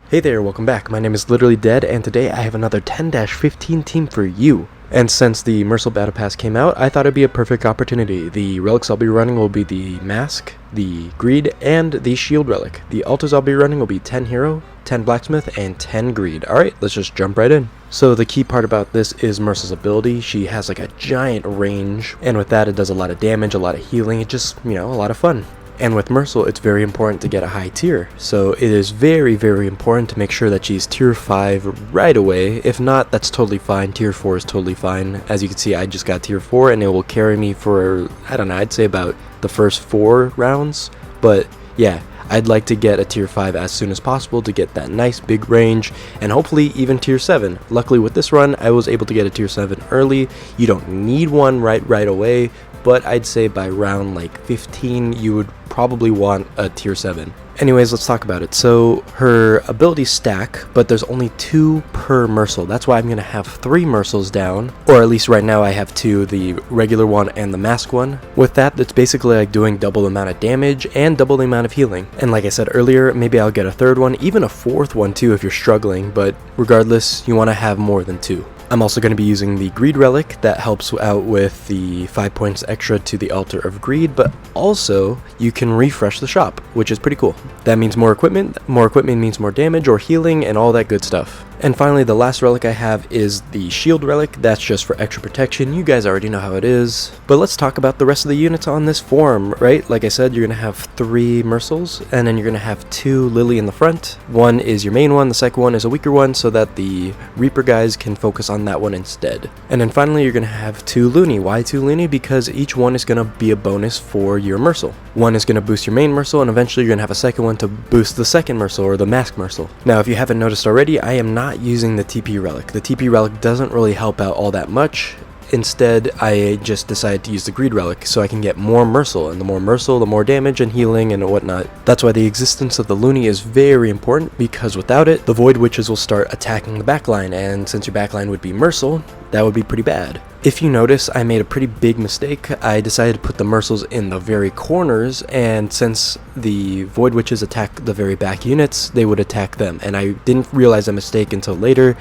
Hey there, welcome back. My name is Literally Dead, and today I have another 10-15 team for you. And since the Mirsyl Battle Pass came out, I thought it'd be a perfect opportunity. The relics I'll be running will be the Mask, the Greed, and the Shield relic. The altars I'll be running will be 10 Hero, 10 Blacksmith, and 10 Greed. Alright, let's just jump right in. So the key part about this is Mirsyl's ability. She has like a giant range, and with that it does a lot of damage, a lot of healing, it's just, a lot of fun. And with Mirsyl, it's very important to get a high tier, so it is very important to make sure that she's tier 5 right away. If not, that's totally fine. Tier 4 is totally fine. As you can see, I just got tier 4 and it will carry me for, I don't know, I'd say about the first 4 rounds. But yeah, I'd like to get a tier 5 as soon as possible to get that nice big range, and hopefully even tier 7. Luckily with this run, I was able to get a tier 7 early. You don't need one right away, but I'd say by round like 15 you would probably want a tier 7. Anyways, let's talk about it. So her abilities stack, but there's only 2 per Mirsyl. That's why I'm going to have 3 Mirsyls down, or at least right now I have 2, the regular one and the mask one. With that, it's basically like doing double the amount of damage and double the amount of healing. And like I said earlier, maybe I'll get a 3rd one, even a 4th one too if you're struggling, but regardless, you want to have more than 2. I'm also going to be using the Greed relic that helps out with the 5 points extra to the Altar of Greed, but also you can refresh the shop, which is pretty cool. That means more equipment means more damage or healing and all that good stuff. And finally, the last relic I have is the Shield relic. That's just for extra protection. You guys already know how it is. But let's talk about the rest of the units on this form, right? Like I said, you're going to have 3 Mirsyls, and then you're going to have 2 Lily in the front. One is your main one, the second one is a weaker one, so that the Reaper guys can focus on that one instead. And then finally, you're going to have 2 Looney. Why 2 Looney? Because each one is going to be a bonus for your Mirsyl. One is going to boost your main Mirsyl, and eventually you're going to have a second one to boost the second Mirsyl, or the Mask Mirsyl. Now, if you haven't noticed already, I am not using the TP relic. The TP relic doesn't really help out all that much. Instead, I just decided to use the Greed relic so I can get more Mirsyl, and the more Mirsyl, the more damage and healing and whatnot. That's why the existence of the Looney is very important, because without it, the Void Witches will start attacking the backline, and since your backline would be Mirsyl, that would be pretty bad. If you notice, I made a pretty big mistake. I decided to put the Mirsyls in the very corners, and since the Void Witches attack the very back units, they would attack them, and I didn't realize that mistake until later.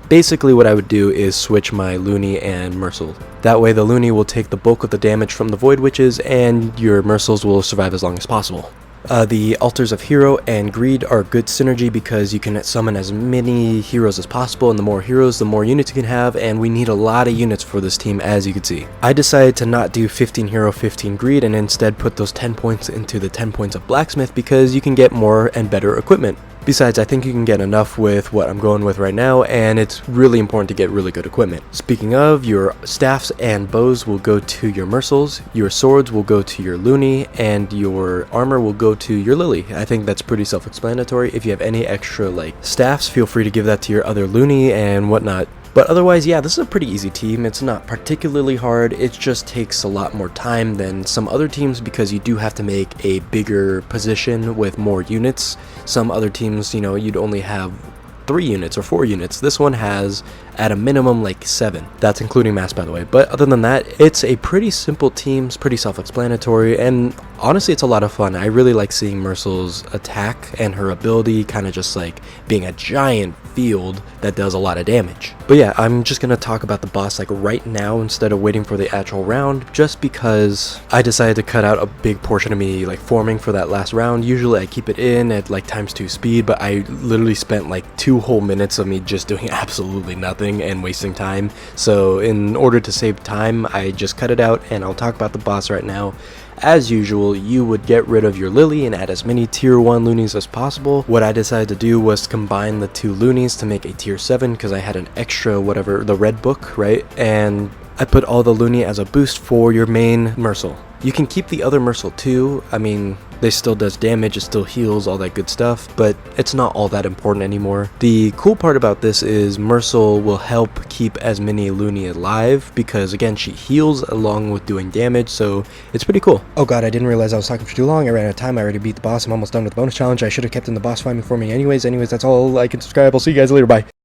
Basically what I would do is switch my Looney and Mirsyl. That way the Looney will take the bulk of the damage from the Void Witches, and your Mirsyls will survive as long as possible. The Altars of Hero and Greed are good synergy because you can summon as many heroes as possible, and the more heroes, the more units you can have, and we need a lot of units for this team, as you can see. I decided to not do 15 Hero, 15 Greed, and instead put those 10 points into the 10 points of Blacksmith because you can get more and better equipment. Besides, I think you can get enough with what I'm going with right now, and it's really important to get really good equipment. Speaking of, your staffs and bows will go to your Mirsyls, your swords will go to your Looney, and your armor will go to your Lily. I think that's pretty self-explanatory. If you have any extra staffs, feel free to give that to your other Looney and whatnot. But otherwise, yeah, this is a pretty easy team. It's not particularly hard, it just takes a lot more time than some other teams because you do have to make a bigger position with more units. Some other teams, you'd only have 3 units or 4 units. This one has at a minimum 7. That's including mass, by the way. But other than that, it's a pretty simple team, it's pretty self-explanatory, and honestly it's a lot of fun. I really like seeing Mirsyl's attack and her ability kind of just being a giant field that does a lot of damage. But yeah, I'm just gonna talk about the boss right now instead of waiting for the actual round, just because I decided to cut out a big portion of me forming for that last round. Usually I keep it in at ×2 speed, but I literally spent 2 whole minutes of me just doing absolutely nothing and wasting time. So in order to save time, I just cut it out, and I'll talk about the boss right now. As usual, you would get rid of your Lily and add as many tier 1 Loonies as possible. What I decided to do was combine the 2 Loonies to make a tier 7 because I had an extra the red book, right? And I put all the Looney as a boost for your main Mirsyl. You can keep the other Mirsyl too. I mean, they still does damage, it still heals, all that good stuff, but it's not all that important anymore. The cool part about this is Mirsyl will help keep as many Looney alive because, again, she heals along with doing damage, so it's pretty cool. Oh god, I didn't realize I was talking for too long. I ran out of time. I already beat the boss. I'm almost done with the bonus challenge. I should have kept in the boss fight for me anyways. That's all. Like and subscribe. I'll see you guys later. Bye.